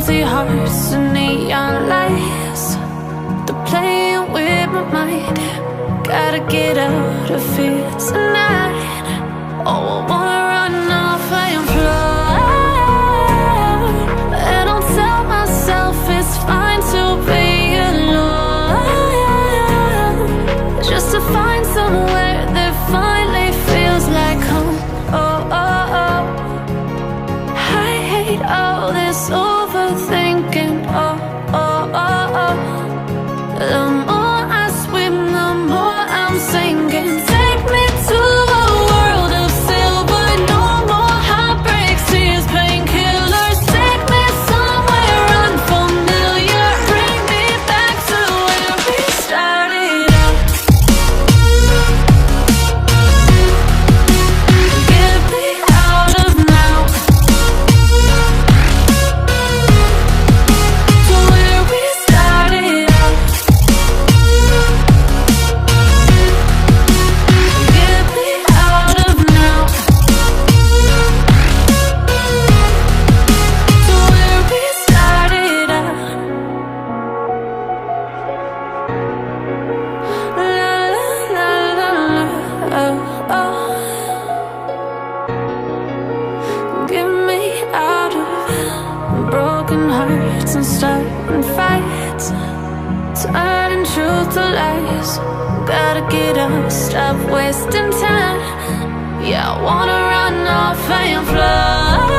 empty hearts and neon lights. They're playing with my mind. Gotta get out of here tonight. Oh, I wanna run off and fly, and I'll tell myself it's fine to be alone, just to find somewhere that finally feels like home. Oh, oh, oh. I hate all this overthinking. Oh, oh, oh, oh. The more I swim, the more I'm sinking. Take me to a world of silver. No more heartbreaks, tears, painkillers. Take me somewhere unfamiliar. Bring me back to where we started out. Get me out of now, to where we started out. Get me out of now, to where we started out. La la la la la, oh, oh. Get me out of broken hearts and starting fights, turning truth to lies. Gotta get up, stop wasting time. Yeah, I wanna run off and fly.